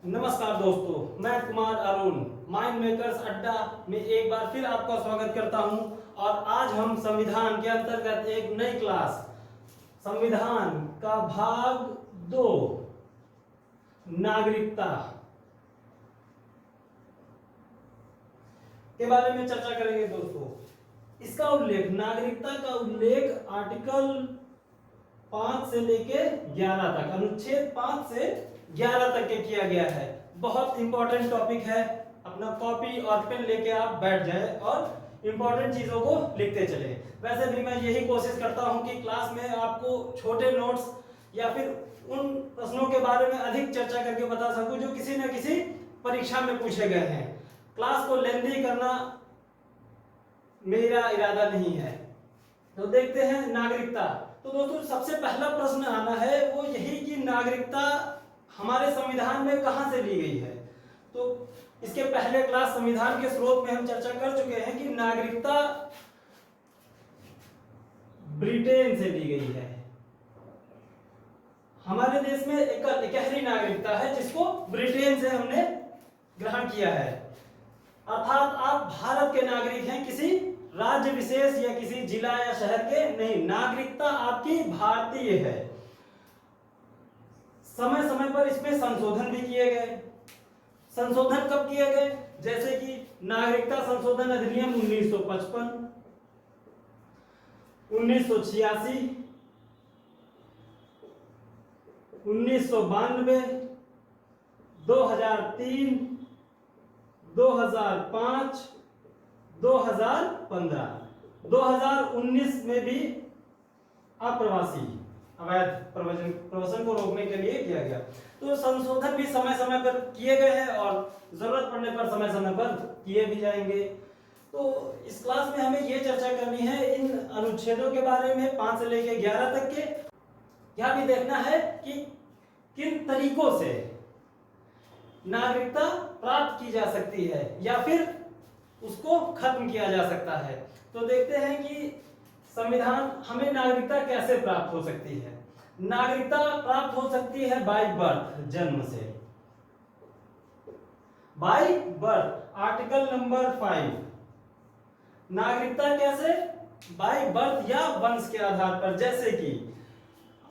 नमस्कार दोस्तों, मैं कुमार अरुण माइंड मेकर्स अड्डा में एक बार फिर आपका स्वागत करता हूं। और आज हम संविधान के अंतर्गत एक नई क्लास संविधान का भाग 2 नागरिकता के बारे में चर्चा करेंगे। दोस्तों, इसका उल्लेख नागरिकता का उल्लेख आर्टिकल 5 से लेके 11 तक, अनुच्छेद 5 से 11 तक के किया गया है। बहुत इंपॉर्टेंट टॉपिक है। अपना कॉपी और पेन लेके आप बैठ जाए और इंपॉर्टेंट चीजों को लिखते चले। वैसे भी मैं यही कोशिश करता हूं कि क्लास में आपको छोटे नोट्स या फिर उन प्रश्नों के बारे में अधिक चर्चा करके बता सकूं जो किसी न किसी परीक्षा में पूछे गए हैं। क्लास को लेंथी करना मेरा इरादा नहीं है। तो देखते हैं नागरिकता। तो दोस्तों, सबसे पहला प्रश्न आना है वो यही कि नागरिकता हमारे संविधान में कहां से ली गई है। तो इसके पहले क्लास संविधान के स्रोत में हम चर्चा कर चुके हैं कि नागरिकता ब्रिटेन से ली गई है। हमारे देश में एक इकहरी नागरिकता है जिसको ब्रिटेन से हमने ग्रहण किया है। अर्थात आप भारत के नागरिक हैं, किसी राज्य विशेष या किसी जिला या शहर के नहीं। नागरिकता आपकी भारतीय है। समय समय पर इसमें संशोधन भी किए गए। संशोधन कब किए गए? जैसे कि नागरिकता संशोधन अधिनियम 1955, 1986, 1992, 2003, 2005, 2015, 2019 में भी अप्रवासी अवैध प्रवचन को रोकने के लिए किया गया। तो संशोधन भी समय समय पर किए गए हैं और जरूरत पड़ने पर समय समय पर किए भी जाएंगे। तो इस क्लास में हमें ये चर्चा करनी है इन अनुच्छेदों के बारे में 5 से लेकर 11 तक के। यह भी देखना है कि किन तरीकों से नागरिकता प्राप्त की जा सकती है या फिर उसको खत्म किया जा सकता है। तो देखते हैं कि संविधान हमें नागरिकता कैसे प्राप्त हो सकती है। नागरिकता प्राप्त हो सकती है बाय बर्थ, जन्म से। By birth, article number 5। नागरिकता कैसे? बाय बर्थ या वंश के आधार पर। जैसे कि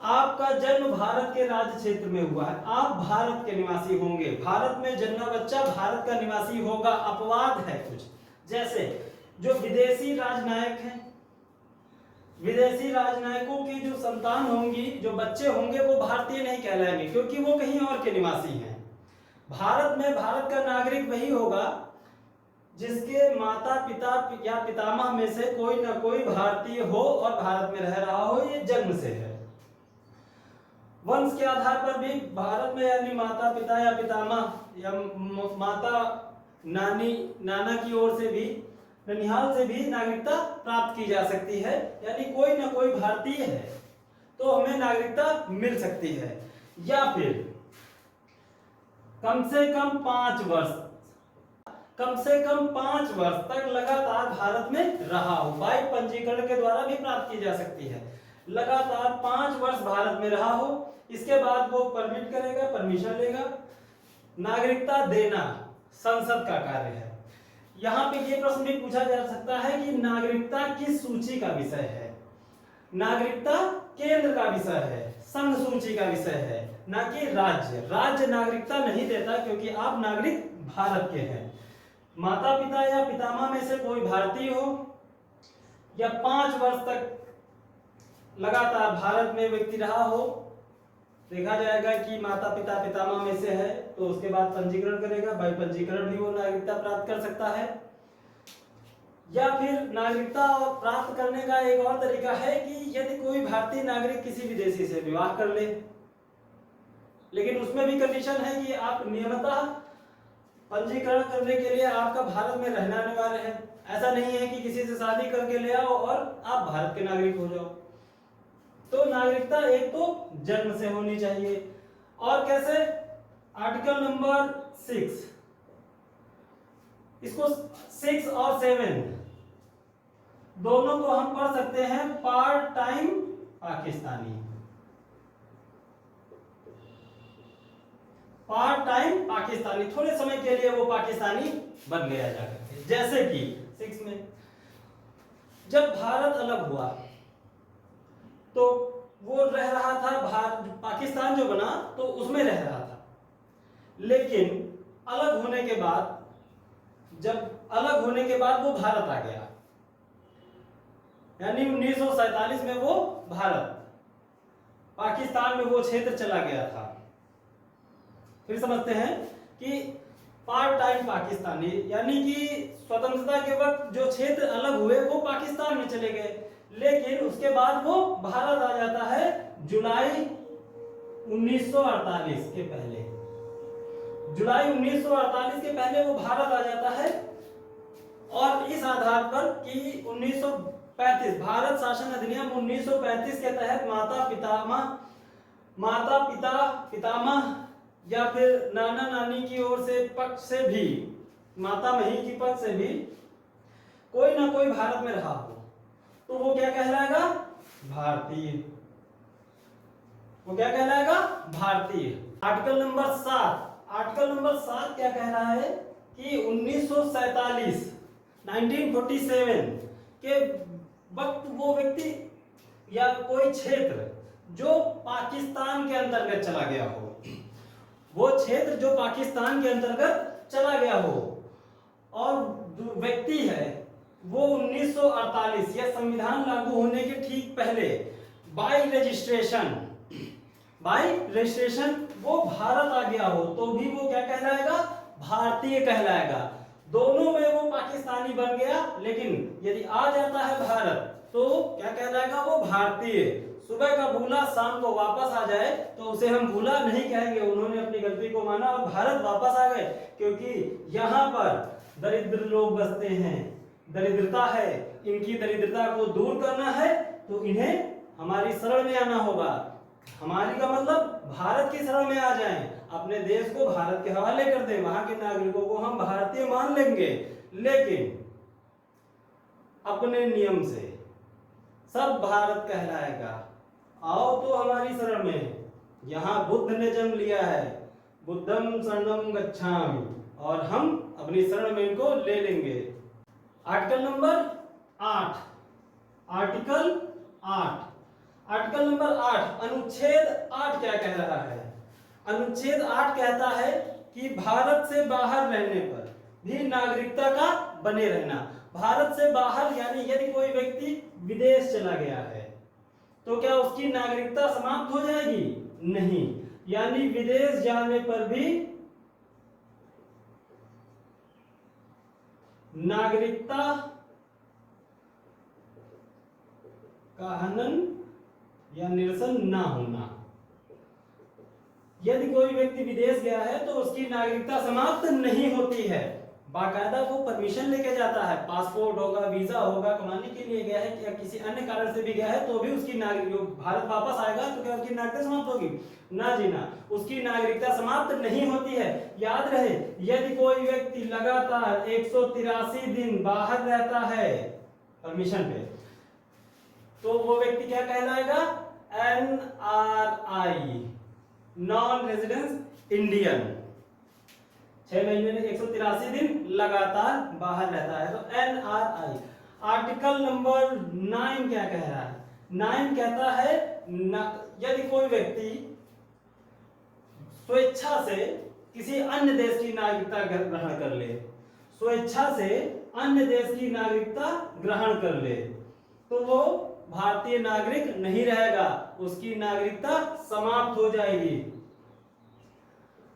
आपका जन्म भारत के राज्य क्षेत्र में हुआ है, आप भारत के निवासी होंगे, भारत में जन्मा बच्चा भारत का निवासी होगा। अपवाद है कुछ, जैसे जो विदेशी राजनायक हैं, विदेशी राजनायकों की जो संतान होंगी, जो बच्चे होंगे, वो भारतीय नहीं कहलाएंगे क्योंकि वो कहीं और के निवासी हैं। भारत में भारत का नागरिक वही होगा जिसके माता पिता या पितामह में से कोई ना कोई भारतीय हो और भारत में रह रहा हो, ये जन्म से है। वंश के आधार पर भी भारत में यानी माता पिता या पितामह या माता नानी नाना की ओर से भी, ननिहाल से भी नागरिकता प्राप्त की जा सकती है। यानी कोई ना कोई भारतीय है तो हमें नागरिकता मिल सकती है। या फिर कम से कम 5 वर्ष, कम से कम 5 वर्ष तक लगातार भारत में रहा हो। बाई पंजीकरण के द्वारा भी प्राप्त की जा सकती है। लगातार 5 वर्ष भारत में रहा हो, इसके बाद वो परमिट करेगा, परमिशन लेगा। नागरिकता देना संसद का कार्य है। यहाँ पे ये प्रश्न भी पूछा जा सकता है कि नागरिकता किस सूची का विषय है। नागरिकता केंद्र का विषय है, संघ सूची का विषय है, ना कि राज्य। राज्य नागरिकता नहीं देता क्योंकि आप नागरिक भारत के हैं। माता पिता या पितामह में से कोई भारतीय हो या 5 वर्ष तक लगातार भारत में व्यक्ति रहा हो, देखा जाएगा कि माता पिता पितामह में से है तो उसके बाद पंजीकरण करेगा। भाई पंजीकरण भी वो नागरिकता प्राप्त कर सकता है। या फिर नागरिकता प्राप्त करने का एक और तरीका है कि यदि कोई भारतीय नागरिक किसी विदेशी से विवाह कर ले, लेकिन उसमें भी कंडीशन है कि आप नियमतः पंजीकरण करने के लिए आपका भारत में रहना अनिवार्य है। ऐसा नहीं है कि किसी से शादी करके ले आओ और आप भारत के नागरिक हो जाओ। तो नागरिकता एक तो जन्म से होनी चाहिए। और कैसे? आर्टिकल नंबर 6, इसको 6 और 7 दोनों को हम पढ़ सकते हैं part time Pakistani. Part time Pakistani, थोड़े समय के लिए वो पाकिस्तानी बन गया जाकर। जैसे कि 6 में जब भारत अलग हुआ तो वो रह रहा था पाकिस्तान जो बना तो उसमें रह रहा था, लेकिन अलग होने के बाद, जब अलग होने के बाद वो भारत आ गया, यानी 1947 में वो भारत, पाकिस्तान में वो क्षेत्र चला गया था। फिर समझते हैं कि पार्ट टाइम पाकिस्तानी, यानी कि स्वतंत्रता के वक्त जो क्षेत्र अलग हुए वो पाकिस्तान में चले गए, लेकिन उसके बाद वो भारत आ जाता है जुलाई 1948 के पहले। जुलाई 1948 के पहले वो भारत आ जाता है, और इस आधार पर कि 1935 भारत शासन अधिनियम 1935 के तहत माता पितामह या फिर नाना नानी की ओर से पक्ष से भी, माता मही की पक्ष से भी कोई ना कोई भारत में रहा हो तो वो क्या कहलाएगा? भारतीय। वो क्या कहलाएगा? भारतीय। आर्टिकल नंबर 7 क्या कह रहा है कि 1947 के वक्त वो व्यक्ति या कोई क्षेत्र जो पाकिस्तान के अंतर्गत चला गया हो, वो क्षेत्र जो पाकिस्तान के अंतर्गत चला गया हो और व्यक्ति है वो 1948 या संविधान लागू होने के ठीक पहले बाय रजिस्ट्रेशन वो भारत आ गया हो तो भी वो क्या कहलाएगा? भारतीय कहलाएगा। दोनों में वो पाकिस्तानी बन गया, लेकिन यदि आ जाता है भारत तो क्या कहलाएगा? वो भारतीय। सुबह का भूला शाम को वापस आ जाए तो उसे हम भूला नहीं कहेंगे, उन्होंने अपनी गलती को माना और भारत वापस आ गए, क्योंकि यहाँ पर दरिद्र लोग बसते हैं, दरिद्रता है, इनकी दरिद्रता को दूर करना है तो इन्हें हमारी शरण में आना होगा। हमारी का मतलब भारत की शरण में आ जाएं, अपने देश को भारत के हवाले कर दें, वहां के नागरिकों को हम भारतीय मान लेंगे, लेकिन अपने नियम से सब भारत कहलाएगा। आओ तो हमारी शरण में, यहाँ बुद्ध ने जन्म लिया है, बुद्धम शरणम गच्छामि, और हम अपनी शरण में इनको ले लेंगे। आर्टिकल नंबर 8 अनुच्छेद 8 क्या कह रहा है? अनुच्छेद 8 कहता है कि भारत से बाहर रहने पर भी नागरिकता का बने रहना। भारत से बाहर यानी यदि कोई व्यक्ति विदेश चला गया है तो क्या उसकी नागरिकता समाप्त हो जाएगी? नहीं, यानी विदेश जाने पर भी नागरिकता का हनन या निरसन ना होना। यदि कोई व्यक्ति विदेश गया है तो उसकी नागरिकता समाप्त नहीं होती है, बाकायदा वो परमिशन लेके जाता है, पासपोर्ट होगा, वीजा होगा, कमाने के लिए गया है या किसी अन्य कारण से भी गया है तो भी उसकी नागरिकता, भारत वापस आएगा तो क्या उसकी नागरिकता समाप्त होगी? ना जी ना, उसकी नागरिकता समाप्त नहीं होती है। याद रहे, यदि कोई व्यक्ति लगातार 183 दिन बाहर रहता है परमिशन पे तो वो व्यक्ति क्या कहलाएगा? NRI, non residence Indian. 6 महीने में 183 दिन लगातार बाहर रहता है तो NRI। आर्टिकल नंबर 9 क्या कह रहा है? 9 कहता है यदि कोई व्यक्ति स्वेच्छा से किसी अन्य देश की नागरिकता ग्रहण कर ले, स्वेच्छा से अन्य देश की नागरिकता ग्रहण कर ले तो वो भारतीय नागरिक नहीं रहेगा, उसकी नागरिकता समाप्त हो जाएगी।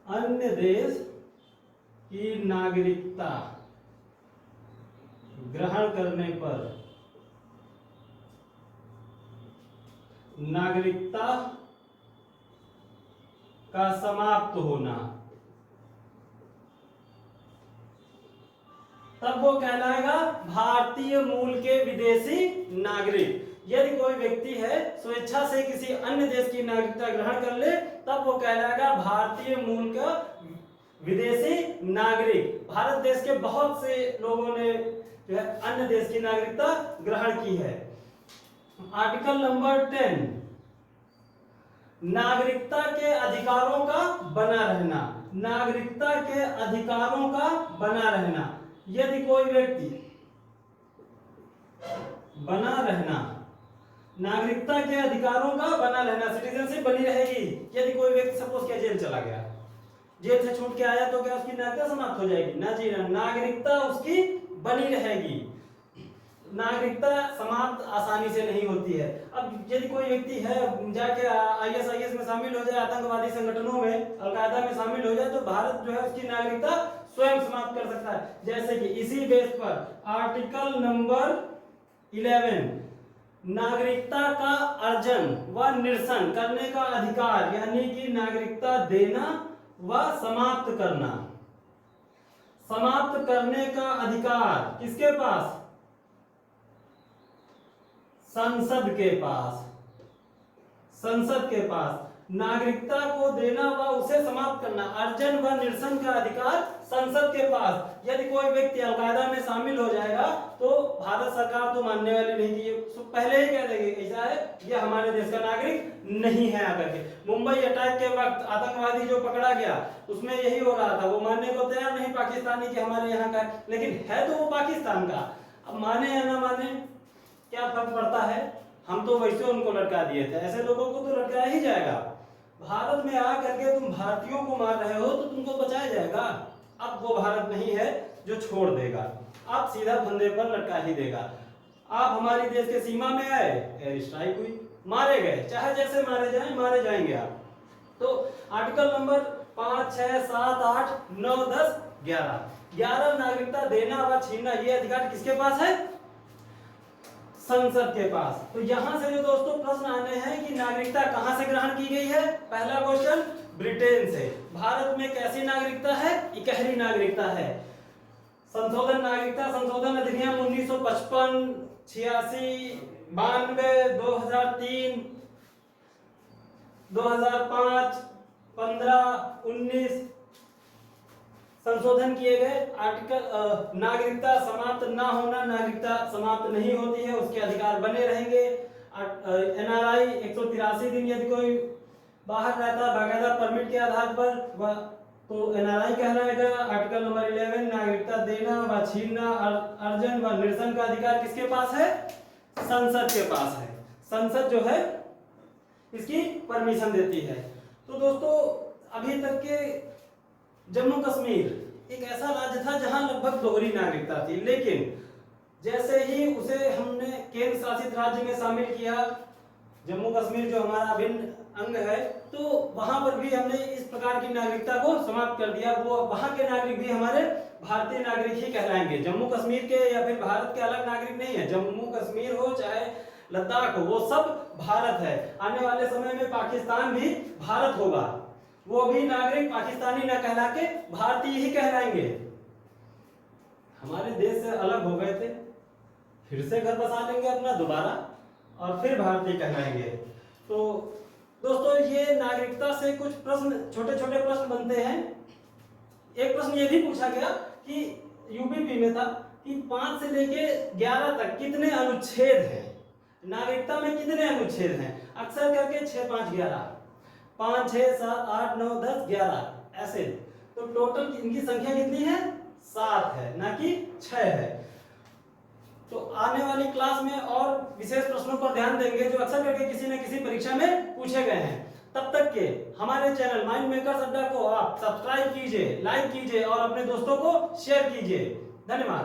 अन्य देश की नागरिकता ग्रहण करने पर नागरिकता का समाप्त होना, तब वो कहलाएगा भारतीय मूल के विदेशी नागरिक। यदि कोई व्यक्ति है स्वेच्छा से किसी अन्य देश की नागरिकता ग्रहण कर ले तब वो कहलाएगा भारतीय मूल का विदेशी नागरिक। भारत देश के बहुत से लोगों ने जो है अन्य देश की नागरिकता ग्रहण की है। आर्टिकल नंबर 10 नागरिकता के अधिकारों का बना रहना। नागरिकता के अधिकारों का बना रहना। यदि कोई व्यक्ति बना रहना, नागरिकता के अधिकारों का बना रहना, सिटीजनशिप बनी रहेगी। यदि कोई व्यक्ति सपोज क्या जेल चला गया, जेल से छूट के आया तो क्या उसकी नागरिकता समाप्त हो जाएगी? ना जी ना, नागरिकता उसकी बनी रहेगी। नागरिकता समाप्त आसानी से नहीं होती है। अब यदि कोई व्यक्ति है जाके आईएसआईएस में शामिल हो जाए, आतंकवादी संगठनों में, अलकायदा में शामिल हो जाए, तो भारत जो है उसकी नागरिकता स्वयं समाप्त कर सकता है। जैसे कि इसी बेस पर आर्टिकल नंबर 11 नागरिकता का अर्जन व निरसन करने का अधिकार, यानी कि नागरिकता देना व समाप्त करना, समाप्त करने का अधिकार किसके पास? संसद के पास। संसद के पास नागरिकता को देना व उसे समाप्त करना, अर्जन व निरसन का अधिकार संसद के पास। यदि कोई व्यक्ति अलकायदा में शामिल हो जाएगा तो भारत सरकार तो मानने वाली नहीं थी, पहले ही कह देगी ऐसा है, ये हमारे देश का नागरिक नहीं है। आकर के मुंबई अटैक के वक्त आतंकवादी जो पकड़ा गया उसमें यही हो रहा था, वो मानने को तैयार नहीं पाकिस्तानी कि हमारे यहाँ का, लेकिन है तो वो पाकिस्तान का। अब माने या ना माने क्या फर्क पड़ता है, हम तो वैसे उनको लटका दिए थे, ऐसे लोगों को तो लटकाया ही जाएगा। भारत में आकर के तुम भारतीयों को मार रहे हो तो तुमको बचाया जाएगा। अब वो भारत नहीं है जो छोड़ देगा, आप सीधा फंदे पर लटका ही देगा। आप हमारी देश के सीमा में आए, एयर स्ट्राइक हुई, मारे गए, चाहे जैसे मारे जाएं, मारे जाएंगे आप। तो आर्टिकल नंबर 5, 6, 7, 8, 9, 10, 11 नागरिकता देना व छीनना, ये अधिकार किसके पास है? संसद के पास। तो यहां से जो दोस्तों प्रश्न आने हैं कि नागरिकता कहां से ग्रहण की गई है? पहला क्वेश्चन ब्रिटेन से। भारत में कैसी नागरिकता है? इकहरी नागरिकता है। संशोधन नागरिकता संशोधन अधिनियम 1955, 86, 92, 2003, 2005, 15, 19 संशोधन किए गए। आर्टिकल नागरिकता समाप्त ना होना, नागरिकता समाप्त नहीं होती है, उसके अधिकार बने रहेंगे। एनआरआई 183 दिन यदि कोई बाहर रहता बाकायदा परमिट के आधार पर तो एनआरआई कहलाएगा। आर्टिकल नंबर 11 नागरिकता देना व छीनना, अर्जन व निरसन का अधिकार किसके पास है? संसद के पास है। संसद जो है इसकी परमिशन देती है। तो दोस्तों अभी तक के जम्मू कश्मीर एक ऐसा राज्य था जहां लगभग दोहरी नागरिकता थी, लेकिन जैसे ही उसे हमने केंद्र शासित राज्य में शामिल किया, जम्मू कश्मीर जो हमारा अभिन्न अंग है, तो वहां पर भी हमने इस प्रकार की नागरिकता को समाप्त कर दिया। वो वहां के नागरिक भी हमारे भारतीय नागरिक ही कहलाएंगे। जम्मू कश्मीर के या फिर भारत के अलग नागरिक नहीं है। जम्मू कश्मीर हो चाहे लद्दाख हो, वो सब भारत है। आने वाले समय में पाकिस्तान भी भारत होगा, वो भी नागरिक पाकिस्तानी न कहला के भारतीय ही कहलाएंगे। हमारे देश से अलग हो गए थे, फिर से घर बसा लेंगे अपना दोबारा और फिर भारतीय कहलाएंगे। तो दोस्तों ये नागरिकता से कुछ प्रश्न, छोटे छोटे प्रश्न बनते हैं। एक प्रश्न ये भी पूछा गया कि यूपीपी में था कि 5 से लेके 11 तक कितने अनुच्छेद हैं, नागरिकता में कितने अनुच्छेद हैं? अक्सर करके 6, 5, 11, 5, 6, 7, 8, 9, 10, 11 ऐसे। तो टोटल इनकी संख्या कितनी है? 7 है, ना कि 6 है। तो आने वाली क्लास में और विशेष प्रश्नों पर ध्यान देंगे जो अक्सर करके किसी न किसी परीक्षा में पूछे गए हैं। तब तक के हमारे चैनल माइंड मेकर्स अड्डा को आप सब्सक्राइब कीजिए, लाइक कीजिए और अपने दोस्तों को शेयर कीजिए। धन्यवाद।